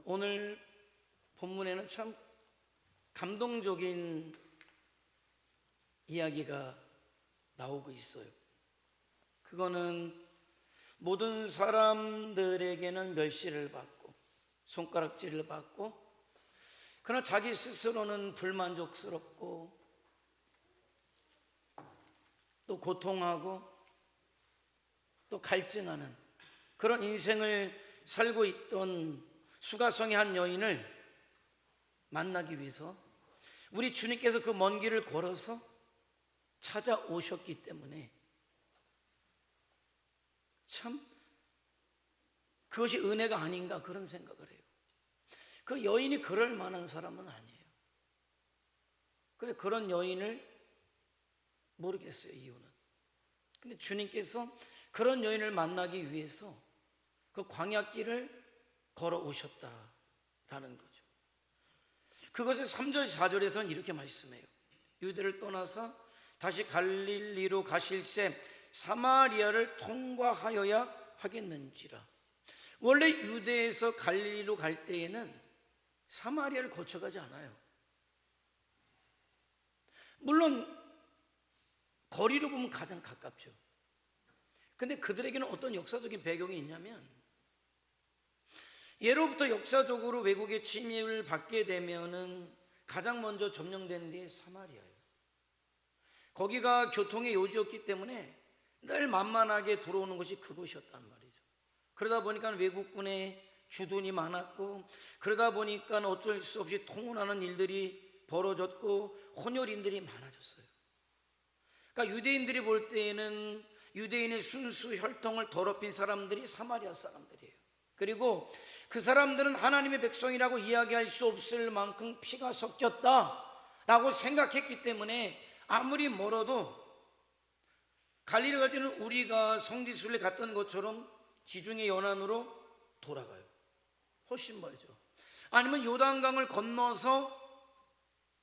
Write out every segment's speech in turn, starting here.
오늘 본문에는 참 감동적인 이야기가 나오고 있어요. 그거는 모든 사람들에게는 멸시를 받고 손가락질을 받고, 그러나 자기 스스로는 불만족스럽고 또 고통하고 또 갈증하는 그런 인생을 살고 있던 수가성의 한 여인을 만나기 위해서 우리 주님께서 그 먼 길을 걸어서 찾아오셨기 때문에 참 그것이 은혜가 아닌가 그런 생각을 해요. 그 여인이 그럴 만한 사람은 아니에요. 그래, 그런 여인을 모르겠어요, 이유는. 근데 주님께서 그런 여인을 만나기 위해서 그 광야길을 걸어오셨다라는 거죠. 그것을 3절 4절에서는 이렇게 말씀해요. 유대를 떠나서 다시 갈릴리로 가실새 사마리아를 통과하여야 하겠는지라. 원래 유대에서 갈릴리로 갈 때에는 사마리아를 거쳐가지 않아요. 물론 거리로 보면 가장 가깝죠. 근데 그들에게는 어떤 역사적인 배경이 있냐면, 예로부터 역사적으로 외국의 침입을 받게 되면은 가장 먼저 점령되는 게 사마리아예요. 거기가 교통의 요지였기 때문에 늘 만만하게 들어오는 것이 그곳이었단 말이죠. 그러다 보니까 외국군의 주둔이 많았고, 그러다 보니까 어쩔 수 없이 통혼하는 일들이 벌어졌고 혼혈인들이 많아졌어요. 그러니까 유대인들이 볼 때에는 유대인의 순수 혈통을 더럽힌 사람들이 사마리아 사람들이에요. 그리고 그 사람들은 하나님의 백성이라고 이야기할 수 없을 만큼 피가 섞였다라고 생각했기 때문에 아무리 멀어도 갈릴리 갈 때는 우리가 성지순례 갔던 것처럼 지중해 연안으로 돌아가요. 훨씬 멀죠. 아니면 요단강을 건너서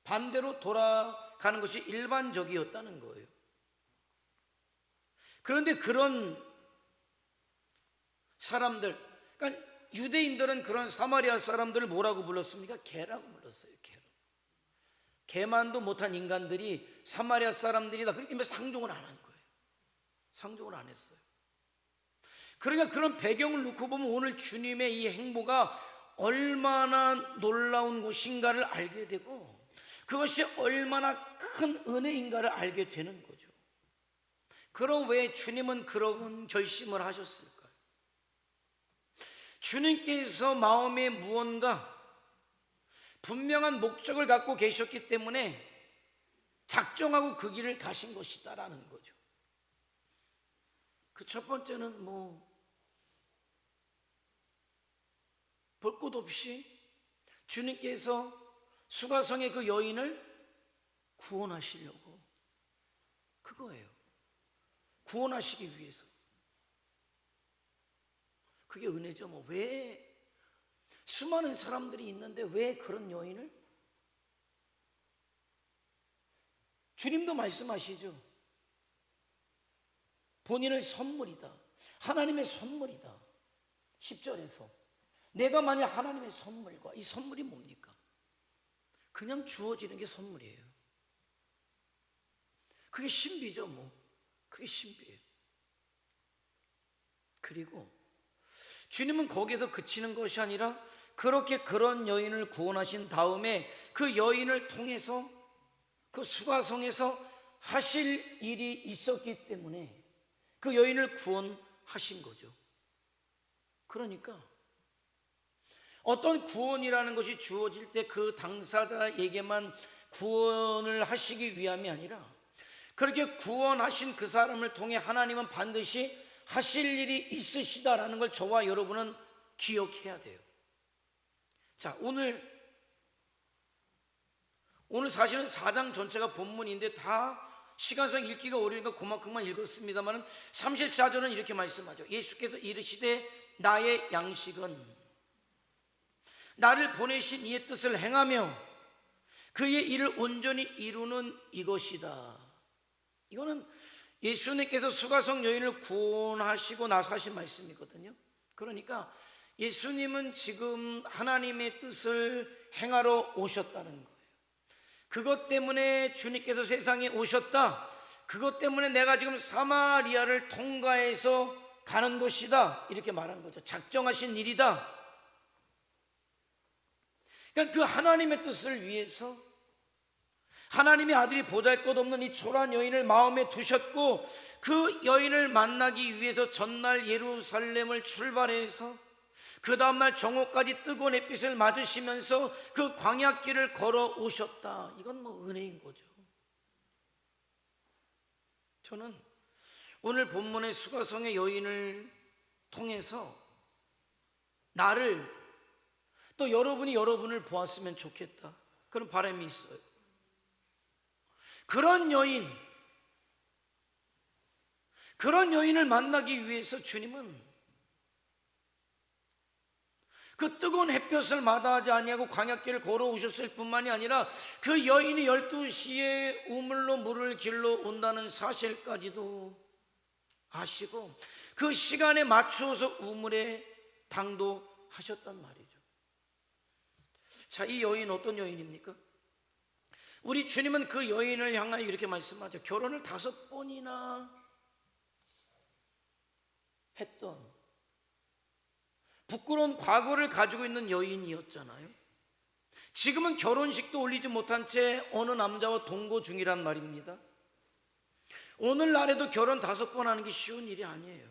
반대로 돌아가는 것이 일반적이었다는 거예요. 그런데 그런 사람들, 그러니까 유대인들은 그런 사마리아 사람들을 뭐라고 불렀습니까? 개라고 불렀어요. 개로. 개만도 못한 인간들이 사마리아 사람들이다, 그렇게 상종을 안 한 거예요. 상종을 안 했어요. 그러니까 그런 배경을 놓고 보면 오늘 주님의 이 행보가 얼마나 놀라운 것인가를 알게 되고, 그것이 얼마나 큰 은혜인가를 알게 되는 거죠. 그럼 왜 주님은 그런 결심을 하셨을까요? 주님께서 마음에 무언가 분명한 목적을 갖고 계셨기 때문에 작정하고 그 길을 가신 것이다라는 거죠. 그 첫 번째는 볼 것 없이 주님께서 수가성의 그 여인을 구원하시려고, 그거예요. 구원하시기 위해서. 그게 은혜죠. 왜 수많은 사람들이 있는데 왜 그런 여인을? 주님도 말씀하시죠. 본인을 선물이다, 하나님의 선물이다. 10절에서 내가 만약 하나님의 선물과, 이 선물이 뭡니까? 그냥 주어지는 게 선물이에요. 그게 신비죠. 그게 신비예요. 그리고 주님은 거기에서 그치는 것이 아니라 그렇게 그런 여인을 구원하신 다음에 그 여인을 통해서 그 수가성에서 하실 일이 있었기 때문에 그 여인을 구원하신 거죠. 그러니까 어떤 구원이라는 것이 주어질 때 그 당사자에게만 구원을 하시기 위함이 아니라, 그렇게 구원하신 그 사람을 통해 하나님은 반드시 하실 일이 있으시다라는 걸 저와 여러분은 기억해야 돼요. 자, 오늘 사실은 4장 전체가 본문인데 다 시간상 읽기가 어려우니까 그만큼만 읽었습니다만 34절은 이렇게 말씀하죠. 예수께서 이르시되 나의 양식은 나를 보내신 이의 뜻을 행하며 그의 일을 온전히 이루는 이것이다. 이거는 예수님께서 수가성 여인을 구원하시고 나서 하신 말씀이거든요. 그러니까 예수님은 지금 하나님의 뜻을 행하러 오셨다는 거예요. 그것 때문에 주님께서 세상에 오셨다. 그것 때문에 내가 지금 사마리아를 통과해서 가는 것이다. 이렇게 말한 거죠. 작정하신 일이다. 그러니까 그 하나님의 뜻을 위해서 하나님의 아들이 보잘것없는 이 초라한 여인을 마음에 두셨고, 그 여인을 만나기 위해서 전날 예루살렘을 출발해서 그 다음날 정오까지 뜨거운 햇빛을 맞으시면서 그 광야길을 걸어 오셨다. 이건 뭐 은혜인 거죠. 저는 오늘 본문의 수가성의 여인을 통해서 나를, 또 여러분이 여러분을 보았으면 좋겠다, 그런 바람이 있어요. 그런 여인을 만나기 위해서 주님은 그 뜨거운 햇볕을 마다하지 아니하고 광야길을 걸어오셨을 뿐만이 아니라 그 여인이 12시에 우물로 물을 길러 온다는 사실까지도 아시고 그 시간에 맞추어서 우물에 당도하셨단 말이죠. 자, 이 여인 어떤 여인입니까? 우리 주님은 그 여인을 향하여 이렇게 말씀하죠. 결혼을 5번이나 했던 부끄러운 과거를 가지고 있는 여인이었잖아요. 지금은 결혼식도 올리지 못한 채 어느 남자와 동거 중이란 말입니다. 오늘날에도 결혼 5번 하는 게 쉬운 일이 아니에요.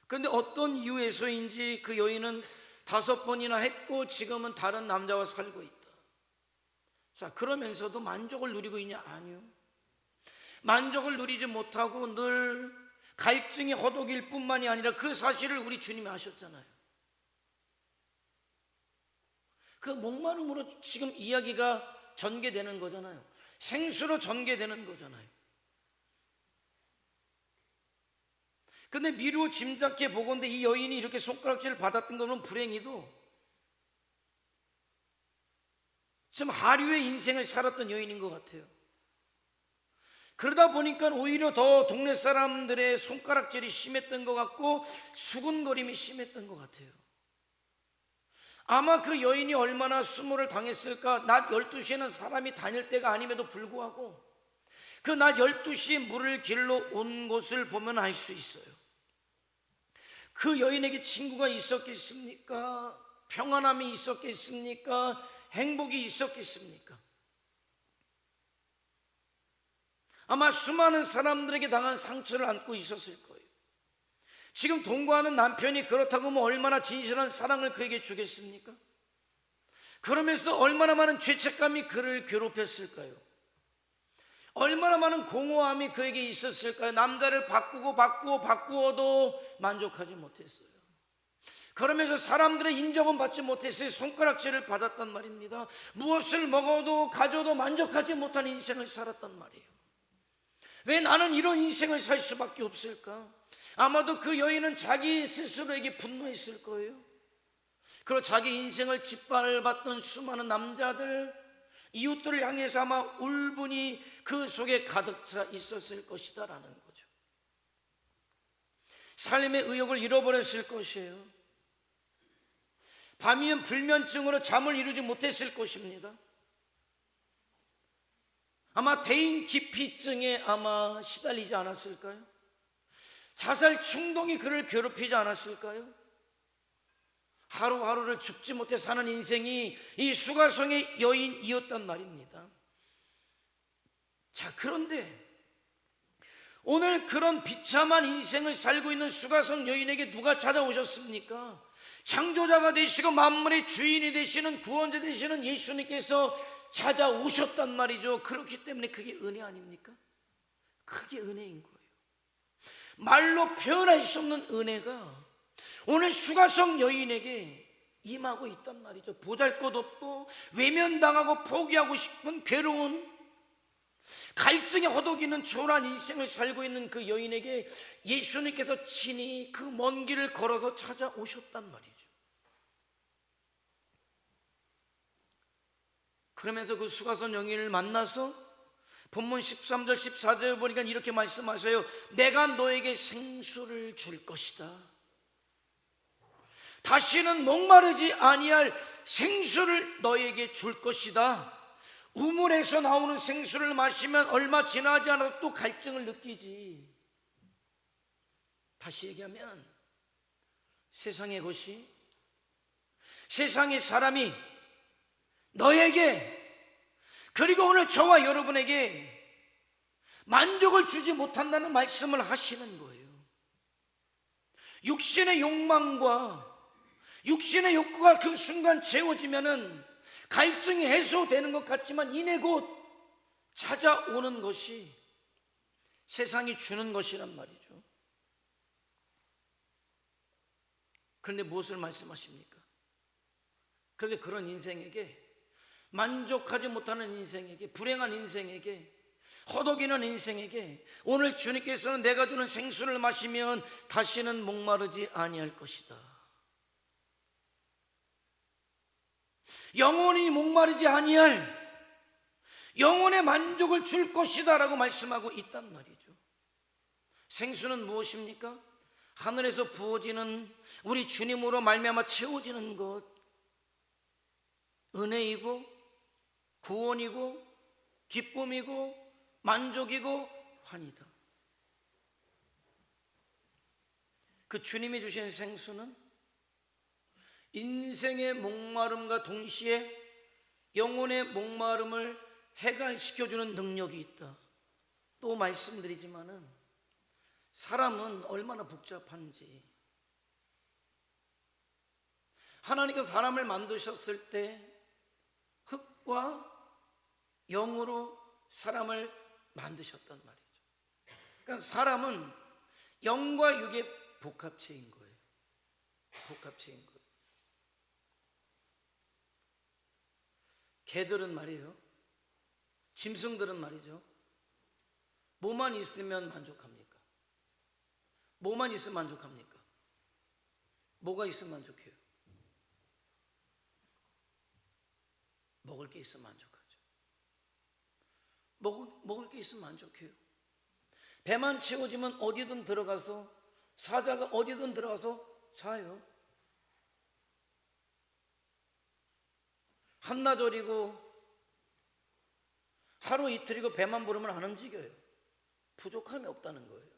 그런데 어떤 이유에서인지 그 여인은 5번이나 했고 지금은 다른 남자와 살고 있다. 자, 그러면서도 만족을 누리고 있냐? 아니요. 만족을 누리지 못하고 늘 갈증이 허덕일 뿐만이 아니라 그 사실을 우리 주님이 아셨잖아요. 그 목마름으로 지금 이야기가 전개되는 거잖아요. 생수로 전개되는 거잖아요. 근데 미루어 짐작해 보건대 이 여인이 이렇게 손가락질을 받았던 거는 불행히도 좀 하류의 인생을 살았던 여인인 것 같아요. 그러다 보니까 오히려 더 동네 사람들의 손가락질이 심했던 것 같고 수군거림이 심했던 것 같아요. 아마 그 여인이 얼마나 수모를 당했을까. 낮 12시에는 사람이 다닐 때가 아님에도 불구하고 그 낮 12시에 물을 길러 온 것을 보면 알 수 있어요. 그 여인에게 친구가 있었겠습니까? 평안함이 있었겠습니까? 행복이 있었겠습니까? 아마 수많은 사람들에게 당한 상처를 안고 있었을 거예요. 지금 동거하는 남편이 그렇다고 하면 얼마나 진실한 사랑을 그에게 주겠습니까? 그러면서 얼마나 많은 죄책감이 그를 괴롭혔을까요? 얼마나 많은 공허함이 그에게 있었을까요? 남자를 바꾸어도 만족하지 못했어요. 그러면서 사람들의 인정은 받지 못했어요. 손가락질을 받았단 말입니다. 무엇을 먹어도 가져도 만족하지 못한 인생을 살았단 말이에요. 왜 나는 이런 인생을 살 수밖에 없을까? 아마도 그 여인은 자기 스스로에게 분노했을 거예요. 그리고 자기 인생을 짓밟았던 수많은 남자들, 이웃들을 향해서 아마 울분이 그 속에 가득 차 있었을 것이다 라는 거죠. 삶의 의욕을 잃어버렸을 것이에요. 밤이면 불면증으로 잠을 이루지 못했을 것입니다. 아마 대인 기피증에 아마 시달리지 않았을까요? 자살 충동이 그를 괴롭히지 않았을까요? 하루하루를 죽지 못해 사는 인생이 이 수가성의 여인이었단 말입니다. 자, 그런데 오늘 그런 비참한 인생을 살고 있는 수가성 여인에게 누가 찾아오셨습니까? 창조자가 되시고 만물의 주인이 되시는, 구원자 되시는 예수님께서 찾아오셨단 말이죠. 그렇기 때문에 그게 은혜 아닙니까? 그게 은혜인 거예요. 말로 표현할 수 없는 은혜가 오늘 수가성 여인에게 임하고 있단 말이죠. 보잘것없고 외면당하고 포기하고 싶은 괴로운 갈증에 허덕이는 초라한 인생을 살고 있는 그 여인에게 예수님께서 친히 그 먼 길을 걸어서 찾아오셨단 말이죠. 그러면서 그 수가성 여인을 만나서 본문 13절 14절 보니까 이렇게 말씀하세요. 내가 너에게 생수를 줄 것이다. 다시는 목마르지 아니할 생수를 너에게 줄 것이다. 우물에서 나오는 생수를 마시면 얼마 지나지 않아도 또 갈증을 느끼지. 다시 얘기하면 세상의 것이, 세상의 사람이 너에게, 그리고 오늘 저와 여러분에게 만족을 주지 못한다는 말씀을 하시는 거예요. 육신의 욕망과 육신의 욕구가 그 순간 채워지면은 갈증이 해소되는 것 같지만 이내 곧 찾아오는 것이 세상이 주는 것이란 말이죠. 그런데 무엇을 말씀하십니까? 그런데 그런 인생에게, 만족하지 못하는 인생에게, 불행한 인생에게, 허덕이는 인생에게 오늘 주님께서는 내가 주는 생수를 마시면 다시는 목마르지 아니할 것이다, 영원히 목마르지 아니할 영혼의 만족을 줄 것이다 라고 말씀하고 있단 말이죠. 생수는 무엇입니까? 하늘에서 부어지는, 우리 주님으로 말미암아 채워지는 것, 은혜이고 구원이고 기쁨이고 만족이고 환희다. 그 주님이 주신 생수는 인생의 목마름과 동시에 영혼의 목마름을 해갈시켜주는 능력이 있다. 또 말씀드리지만은 사람은 얼마나 복잡한지, 하나님께서 사람을 만드셨을 때 흙과 영으로 사람을 만드셨단 말이죠. 그러니까 사람은 영과 육의 복합체인 거예요. 복합체인 거예요. 개들은 말이에요, 짐승들은 말이죠, 뭐만 있으면 만족합니까? 뭐만 있으면 만족합니까? 뭐가 있으면 만족해요? 먹을 게 있으면 만족하죠. 먹을 게 있으면 만족해요. 배만 채워지면 어디든 들어가서, 사자가 어디든 들어가서 자요. 한나절이고 하루 이틀이고 배만 부르면 안 움직여요. 부족함이 없다는 거예요.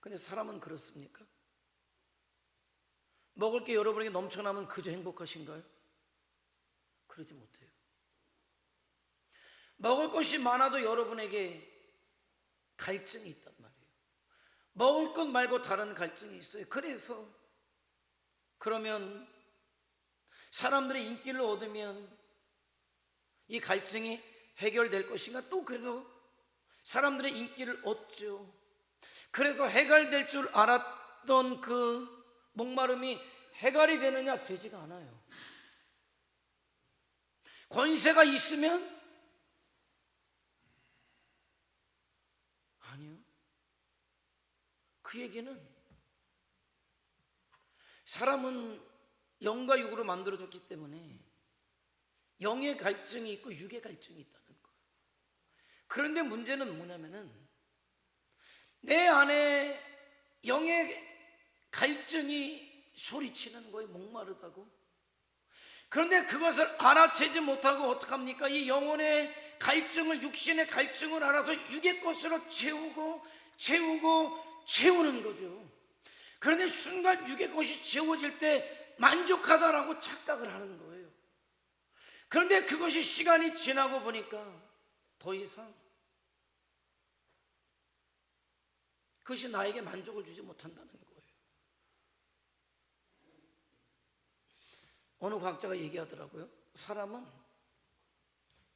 근데 사람은 그렇습니까? 먹을 게 여러분에게 넘쳐나면 그저 행복하신가요? 그러지 못해요. 먹을 것이 많아도 여러분에게 갈증이 있단 말이에요. 먹을 것 말고 다른 갈증이 있어요. 그러면 사람들의 인기를 얻으면 이 갈증이 해결될 것인가? 또 그래서 사람들의 인기를 얻죠. 그래서 해결될 줄 알았던 그 목마름이 해결이 되느냐? 되지가 않아요. 권세가 있으면 아니요. 그 얘기는 사람은 영과 육으로 만들어졌기 때문에 영의 갈증이 있고 육의 갈증이 있다는 거예요. 그런데 문제는 뭐냐면은 내 안에 영의 갈증이 소리치는 거예요. 목마르다고. 그런데 그것을 알아채지 못하고 어떡합니까? 이 영혼의 갈증을, 육신의 갈증을 알아서 육의 것으로 채우는 거죠. 그런데 순간 육의 것이 채워질 때 만족하다라고 착각을 하는 거예요. 그런데 그것이 시간이 지나고 보니까 더 이상 그것이 나에게 만족을 주지 못한다는 거예요. 어느 과학자가 얘기하더라고요. 사람은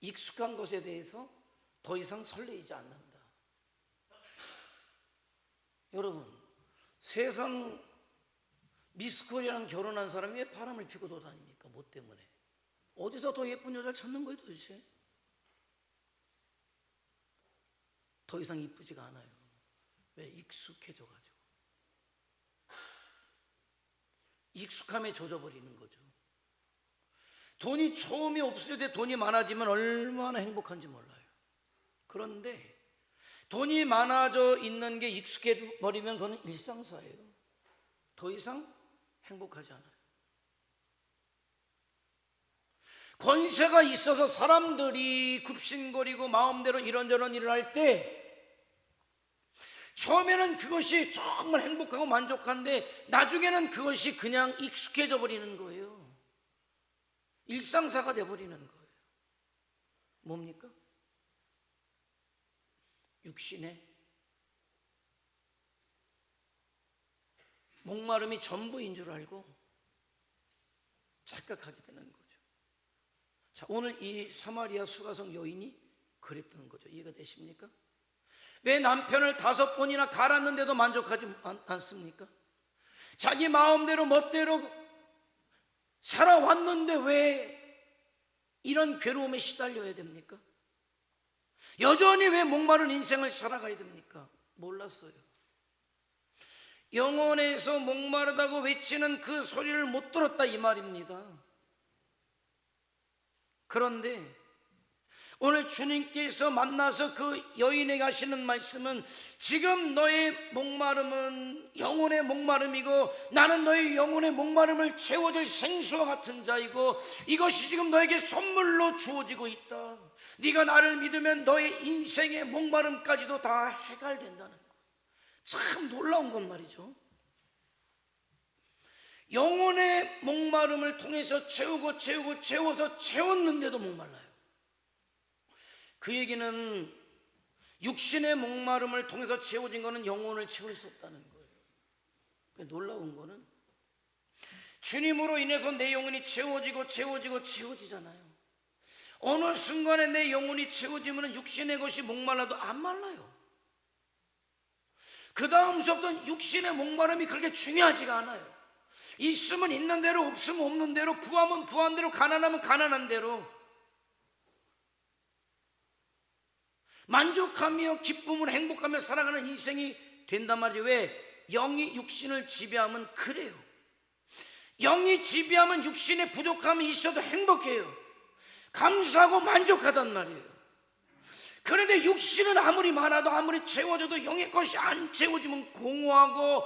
익숙한 것에 대해서 더 이상 설레이지 않는다. 여러분, 세상 미스코리아랑 결혼한 사람이 왜 바람을 피고 돌아다닙니까? 뭐 때문에? 어디서 더 예쁜 여자를 찾는 거예요 도대체? 더 이상 이쁘지가 않아요. 왜? 익숙해져가지고. 익숙함에 젖어버리는 거죠. 돈이 처음에 없을 때 돈이 많아지면 얼마나 행복한지 몰라요. 그런데 돈이 많아져 있는 게 익숙해져 버리면 그건 일상사예요. 더 이상 행복하지 않아요. 권세가 있어서 사람들이 굽신거리고 마음대로 이런저런 일을 할 때 처음에는 그것이 정말 행복하고 만족한데 나중에는 그것이 그냥 익숙해져 버리는 거예요. 일상사가 돼버리는 거예요. 뭡니까? 육신의 목마름이 전부인 줄 알고 착각하게 되는 거죠. 자, 오늘 이 사마리아 수가성 여인이 그랬던 거죠. 이해가 되십니까? 왜 남편을 5번이나 갈았는데도 만족하지 않습니까? 자기 마음대로 멋대로 살아왔는데 왜 이런 괴로움에 시달려야 됩니까? 여전히 왜 목마른 인생을 살아가야 됩니까? 몰랐어요. 영혼에서 목마르다고 외치는 그 소리를 못 들었다 이 말입니다. 그런데 오늘 주님께서 만나서 그 여인에게 하시는 말씀은 지금 너의 목마름은 영혼의 목마름이고 나는 너의 영혼의 목마름을 채워줄 생수와 같은 자이고 이것이 지금 너에게 선물로 주어지고 있다. 네가 나를 믿으면 너의 인생의 목마름까지도 다 해결된다는 거. 참 놀라운 건 말이죠. 영혼의 목마름을 통해서 채워서 채웠는데도 목말라요. 그 얘기는 육신의 목마름을 통해서 채워진 거는 영혼을 채울 수 없다는 거예요. 놀라운 거는 주님으로 인해서 내 영혼이 채워지잖아요. 어느 순간에 내 영혼이 채워지면 육신의 것이 목말라도 안 말라요. 그 다음부터는 육신의 목마름이 그렇게 중요하지가 않아요. 있으면 있는 대로, 없으면 없는 대로, 부하면 부한 대로, 가난하면 가난한 대로 만족하며 기쁨으로 행복하며 살아가는 인생이 된단 말이에요. 왜? 영이 육신을 지배하면 그래요. 영이 지배하면 육신의 부족함이 있어도 행복해요. 감사하고 만족하단 말이에요. 그런데 육신은 아무리 많아도 아무리 채워져도 영의 것이 안 채워지면 공허하고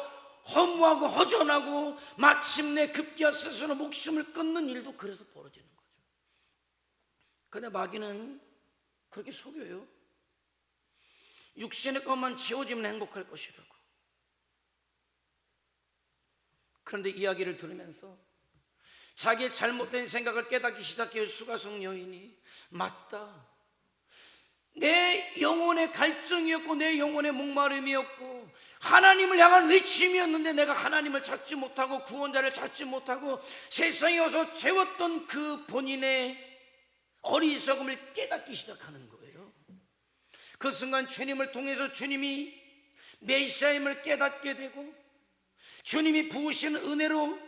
허무하고 허전하고 마침내 급기야 스스로 목숨을 끊는 일도 그래서 벌어지는 거죠. 그런데 마귀는 그렇게 속여요. 육신의 것만 채워지면 행복할 것이라고. 그런데 이야기를 들으면서 자기의 잘못된 생각을 깨닫기 시작해요. 수가성 여인이 맞다, 내 영혼의 갈증이었고 내 영혼의 목마름이었고 하나님을 향한 외침이었는데 내가 하나님을 찾지 못하고 구원자를 찾지 못하고 세상에 와서 채웠던 그 본인의 어리석음을 깨닫기 시작하는 거예요. 그 순간 주님을 통해서 주님이 메시아임을 깨닫게 되고 주님이 부으신 은혜로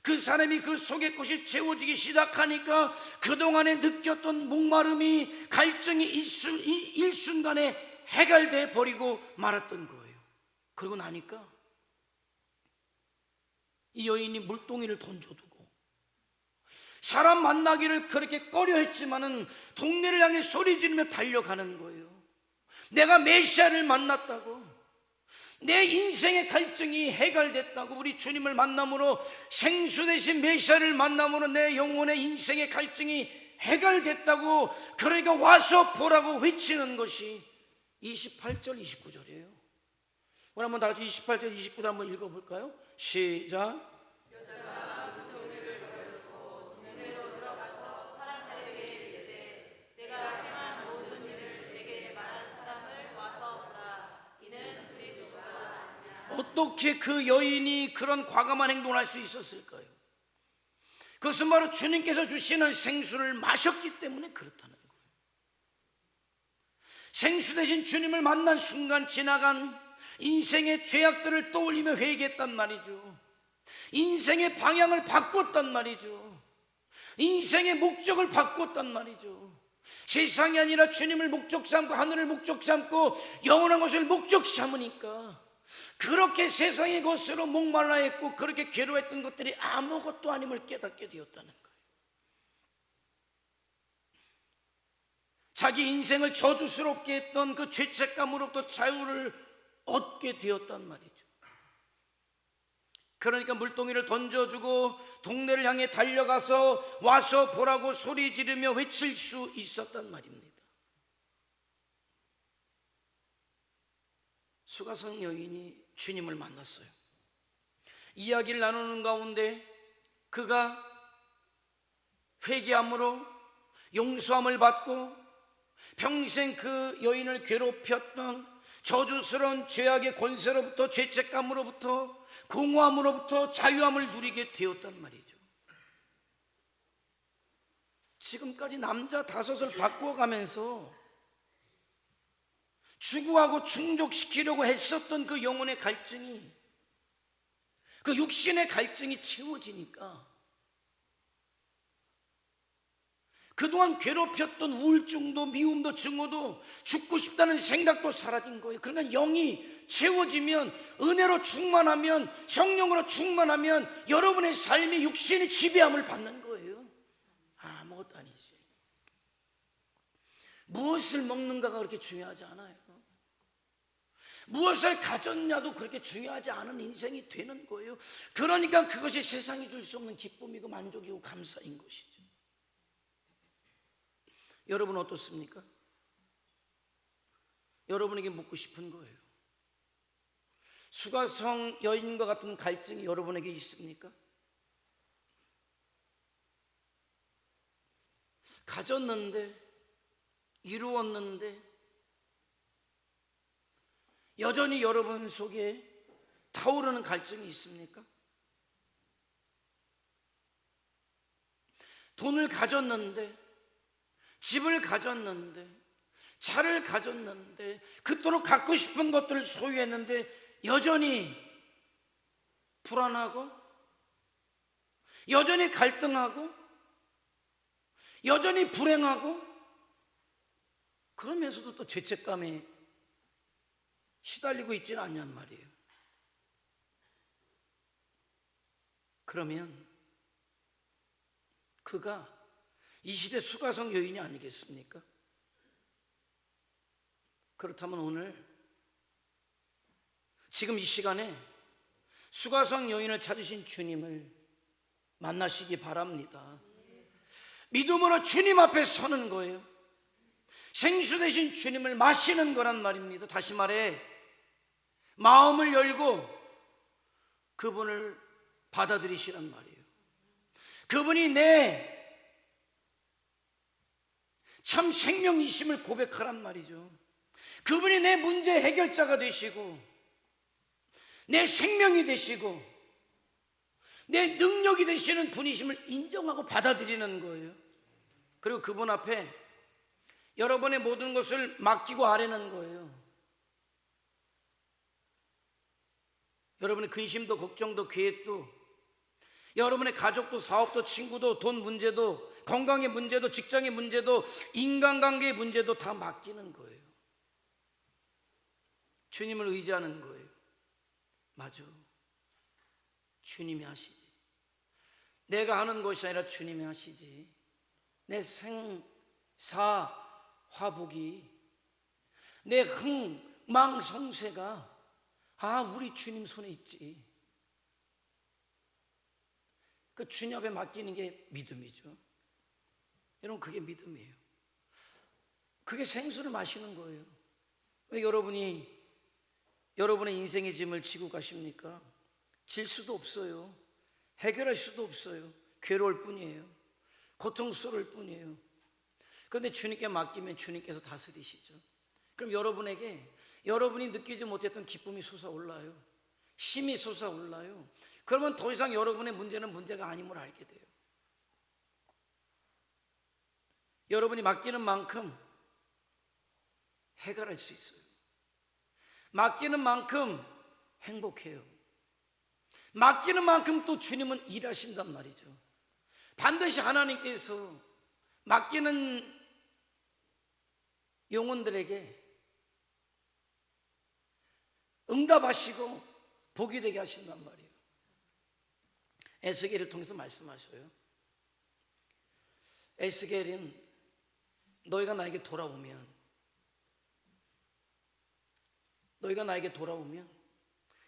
그 사람이 그 속의 것이 채워지기 시작하니까 그동안에 느꼈던 목마름이 갈증이 일순간에 해결돼 버리고 말았던 거예요. 그러고 나니까 이 여인이 물동이를 던져두고 사람 만나기를 그렇게 꺼려했지만은 동네를 향해 소리 지르며 달려가는 거예요. 내가 메시아를 만났다고, 내 인생의 갈증이 해결됐다고, 우리 주님을 만남으로 생수 대신 메시아를 만남으로 내 영혼의 인생의 갈증이 해결됐다고, 그러니까 와서 보라고 외치는 것이 28절 29절이에요 오늘 한번 다 같이 28절 29절 한번 읽어볼까요? 시작. 여자가 물동이를 버려두고 동네로 들어가서 사람들에게 이르되 내가 행한 모든 일을 내게 말한 사람을 와서 보라. 이는 그리스도가 아니냐. 어떻게 그 여인이 그런 과감한 행동을 할 수 있었을까요? 그것은 바로 주님께서 주시는 생수를 마셨기 때문에 그렇다는 거예요. 생수 대신 주님을 만난 순간 지나간 인생의 죄악들을 떠올리며 회개했단 말이죠. 인생의 방향을 바꿨단 말이죠. 인생의 목적을 바꿨단 말이죠. 세상이 아니라 주님을 목적 삼고 하늘을 목적 삼고 영원한 것을 목적 삼으니까 그렇게 세상의 것으로 목말라 했고 그렇게 괴로워했던 것들이 아무것도 아님을 깨닫게 되었다는 거예요. 자기 인생을 저주스럽게 했던 그 죄책감으로부터 자유를 얻게 되었단 말이죠. 그러니까 물동이를 던져주고 동네를 향해 달려가서 와서 보라고 소리 지르며 외칠 수 있었단 말입니다. 수가성 여인이 주님을 만났어요. 이야기를 나누는 가운데 그가 회개함으로 용서함을 받고 평생 그 여인을 괴롭혔던 저주스러운 죄악의 권세로부터, 죄책감으로부터, 공허함으로부터 자유함을 누리게 되었단 말이죠. 지금까지 남자 5을 바꾸어가면서 추구하고 충족시키려고 했었던 그 영혼의 갈증이, 그 육신의 갈증이 채워지니까 그동안 괴롭혔던 우울증도 미움도 증오도 죽고 싶다는 생각도 사라진 거예요. 그러니까 영이 채워지면, 은혜로 충만하면, 성령으로 충만하면 여러분의 삶이 육신의 지배함을 받는 거예요. 아무것도 아니지. 무엇을 먹는가가 그렇게 중요하지 않아요. 무엇을 가졌냐도 그렇게 중요하지 않은 인생이 되는 거예요. 그러니까 그것이 세상이 줄 수 없는 기쁨이고 만족이고 감사인 것이죠. 여러분 어떻습니까? 여러분에게 묻고 싶은 거예요. 수가성 여인과 같은 갈증이 여러분에게 있습니까? 가졌는데, 이루었는데 여전히 여러분 속에 타오르는 갈증이 있습니까? 돈을 가졌는데, 집을 가졌는데, 차를 가졌는데, 그토록 갖고 싶은 것들을 소유했는데 여전히 불안하고, 여전히 갈등하고, 여전히 불행하고, 그러면서도 또 죄책감에 시달리고 있지는 않냔 말이에요. 그러면 그가 이 시대 수가성 여인이 아니겠습니까? 그렇다면 오늘 지금 이 시간에 수가성 여인을 찾으신 주님을 만나시기 바랍니다. 믿음으로 주님 앞에 서는 거예요. 생수 되신 주님을 마시는 거란 말입니다. 다시 말해, 마음을 열고 그분을 받아들이시란 말이에요. 그분이 내 참 생명이심을 고백하란 말이죠. 그분이 내 문제 해결자가 되시고, 내 생명이 되시고, 내 능력이 되시는 분이심을 인정하고 받아들이는 거예요. 그리고 그분 앞에 여러분의 모든 것을 맡기고 아뢰는 거예요. 여러분의 근심도 걱정도 계획도, 여러분의 가족도 사업도 친구도 돈 문제도 건강의 문제도 직장의 문제도 인간관계의 문제도 다 맡기는 거예요. 주님을 의지하는 거예요. 맞아, 주님이 하시지. 내가 하는 것이 아니라 주님이 하시지. 내 생사 화복이, 내 흥망성쇠가 우리 주님 손에 있지. 그 주님 앞에 맡기는 게 믿음이죠. 여러분, 그게 믿음이에요. 그게 생수를 마시는 거예요. 왜 여러분이 여러분의 인생의 짐을 지고 가십니까? 질 수도 없어요. 해결할 수도 없어요. 괴로울 뿐이에요. 고통스러울 뿐이에요. 그런데 주님께 맡기면 주님께서 다스리시죠. 그럼 여러분에게 여러분이 느끼지 못했던 기쁨이 솟아올라요. 힘이 솟아올라요. 그러면 더 이상 여러분의 문제는 문제가 아님을 알게 돼요. 여러분이 맡기는 만큼 해결할 수 있어요. 맡기는 만큼 행복해요. 맡기는 만큼 또 주님은 일하신단 말이죠. 반드시 하나님께서 맡기는 영혼들에게 응답하시고 복이 되게 하신단 말이에요. 에스겔을 통해서 말씀하셔요. 에스겔은 너희가 나에게 돌아오면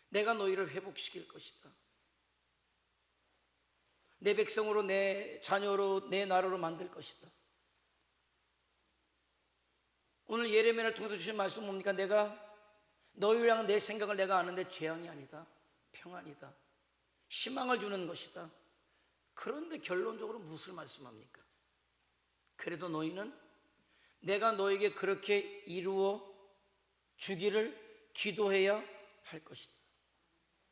내가 너희를 회복시킬 것이다. 내 백성으로, 내 자녀로, 내 나라로 만들 것이다. 오늘 예레미야를 통해서 주신 말씀은 뭡니까? 내가 너희를 향한 내 생각을 내가 아는데 재앙이 아니다, 평안이다, 희망을 주는 것이다. 그런데 결론적으로 무엇을 말씀합니까? 그래도 너희는 내가 너에게 그렇게 이루어 주기를 기도해야 할 것이다.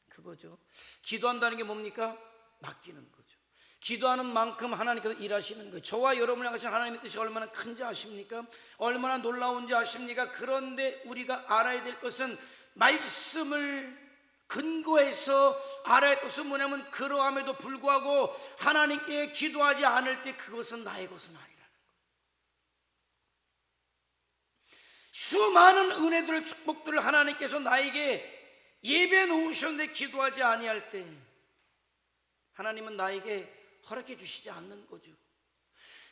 그거죠. 기도한다는 게 뭡니까? 맡기는 거죠. 기도하는 만큼 하나님께서 일하시는 거예요. 저와 여러분을 향하신 하나님의 뜻이 얼마나 큰지 아십니까? 얼마나 놀라운지 아십니까? 그런데 우리가 알아야 될 것은, 말씀을 근거해서 알아야 할 것은 뭐냐면, 그러함에도 불구하고 하나님께 기도하지 않을 때 그것은 나의 것은 아니라는 거예요. 수많은 은혜들을, 축복들을 하나님께서 나에게 예배해 놓으셨는데 기도하지 아니할 때 하나님은 나에게 허락해 주시지 않는 거죠.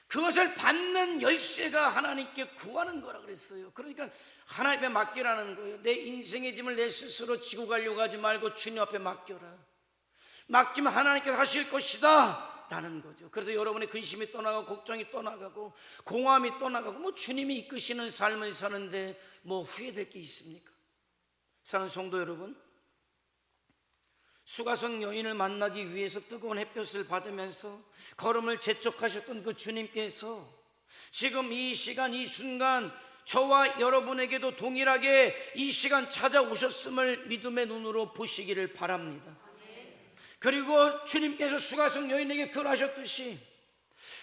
그것을 받는 열쇠가 하나님께 구하는 거라 그랬어요. 그러니까 하나님께 맡기라는 거예요. 내 인생의 짐을 내 스스로 지고 가려고 하지 말고 주님 앞에 맡겨라. 맡기면 하나님께서 하실 것이다 라는 거죠. 그래서 여러분의 근심이 떠나가고 걱정이 떠나가고 공허함이 떠나가고 주님이 이끄시는 삶을 사는데 후회될 게 있습니까? 사랑하는 성도 여러분, 수가성 여인을 만나기 위해서 뜨거운 햇볕을 받으면서 걸음을 재촉하셨던 그 주님께서 지금 이 시간, 이 순간 저와 여러분에게도 동일하게 이 시간 찾아오셨음을 믿음의 눈으로 보시기를 바랍니다. 그리고 주님께서 수가성 여인에게 그러하셨듯이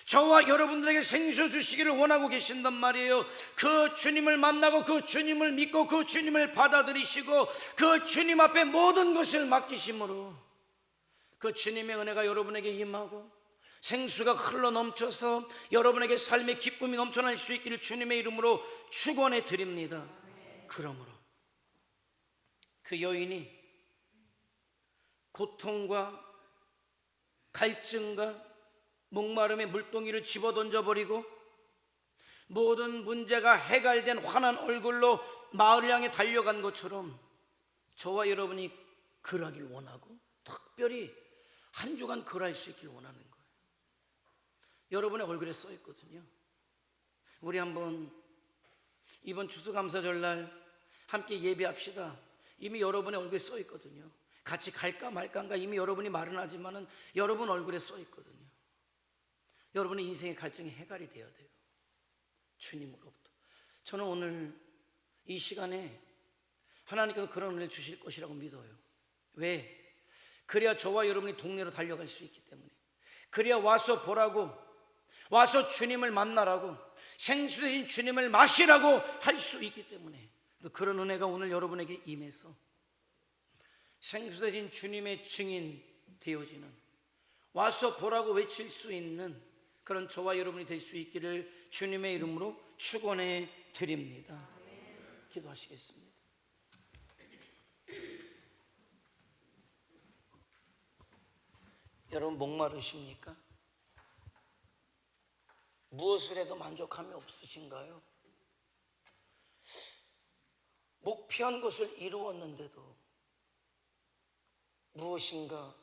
저와 여러분들에게 생수 주시기를 원하고 계신단 말이에요. 그 주님을 만나고 그 주님을 믿고 그 주님을 받아들이시고 그 주님 앞에 모든 것을 맡기심으로 그 주님의 은혜가 여러분에게 임하고 생수가 흘러 넘쳐서 여러분에게 삶의 기쁨이 넘쳐날 수 있기를 주님의 이름으로 축원해 드립니다. 그러므로 그 여인이 고통과 갈증과 목마름의 물동이를 집어던져버리고 모든 문제가 해결된 환한 얼굴로 마을을 향해 달려간 것처럼 저와 여러분이 그러하길 원하고 특별히 한 주간 그러할 수 있길 원하는 거예요. 여러분의 얼굴에 써 있거든요. 우리 한번 이번 추수감사절날 함께 예배합시다. 이미 여러분의 얼굴에 써 있거든요. 같이 갈까 말까인가 이미 여러분이 말은 하지만은 여러분 얼굴에 써 있거든요. 여러분의 인생의 갈증이 해결이 되어야 돼요. 주님으로부터. 저는 오늘 이 시간에 하나님께서 그런 은혜를 주실 것이라고 믿어요. 왜? 그래야 저와 여러분이 동네로 달려갈 수 있기 때문에, 그래야 와서 보라고, 와서 주님을 만나라고, 생수 대신 주님을 마시라고 할 수 있기 때문에, 그런 은혜가 오늘 여러분에게 임해서 생수 대신 주님의 증인 되어지는, 와서 보라고 외칠 수 있는 그런 저와 여러분이 될 수 있기를 주님의 이름으로 축원해 드립니다. 기도하시겠습니다. 여러분 목마르십니까? 무엇을 해도 만족함이 없으신가요? 목표한 것을 이루었는데도 무엇인가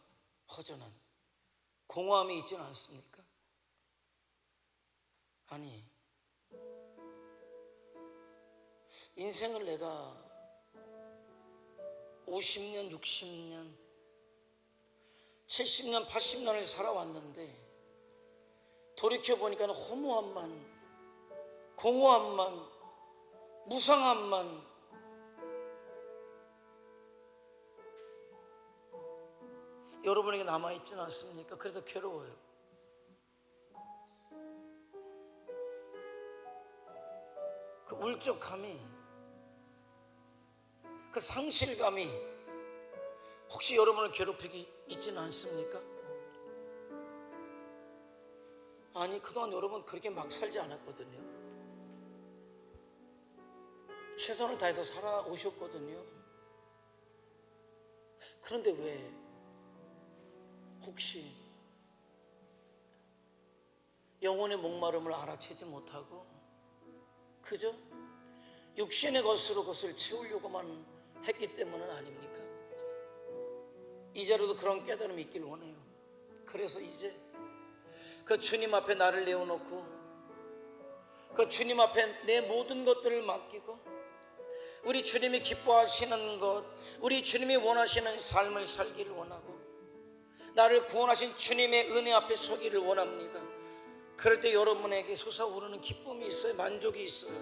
허전한 공허함이 있지는 않습니까? 아니, 인생을 내가 50년, 60년, 70년, 80년을 살아왔는데 돌이켜보니까 허무함만, 공허함만, 무상함만, 여러분에게 남아있지는 않습니까? 그래서 괴로워요. 그 울적함이, 그 상실감이 혹시 여러분을 괴롭히기 있지는 않습니까? 아니, 그동안 여러분 그렇게 막 살지 않았거든요. 최선을 다해서 살아오셨거든요. 그런데 왜 혹시 영혼의 목마름을 알아채지 못하고 그저 육신의 것으로 그것을 채우려고만 했기 때문은 아닙니까? 이제라도 그런 깨달음이 있길 원해요. 그래서 이제 그 주님 앞에 나를 내어놓고 그 주님 앞에 내 모든 것들을 맡기고 우리 주님이 기뻐하시는 것, 우리 주님이 원하시는 삶을 살기를 원하고 나를 구원하신 주님의 은혜 앞에 서기를 원합니다. 그럴 때 여러분에게 솟아오르는 기쁨이 있어요. 만족이 있어요.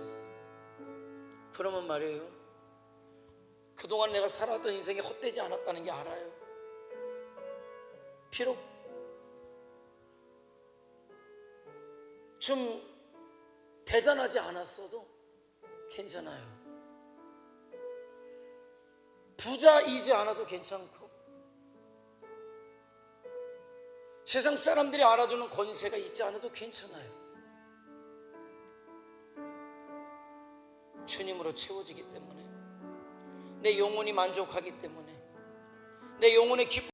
그러면 말이에요, 그동안 내가 살았던 인생이 헛되지 않았다는 게 알아요. 비록 좀 대단하지 않았어도 괜찮아요. 부자이지 않아도 괜찮고 세상 사람들이 알아주는 권세가 있지 않아도 괜찮아요. 주님으로 채워지기 때문에, 내 영혼이 만족하기 때문에, 내 영혼의 기쁨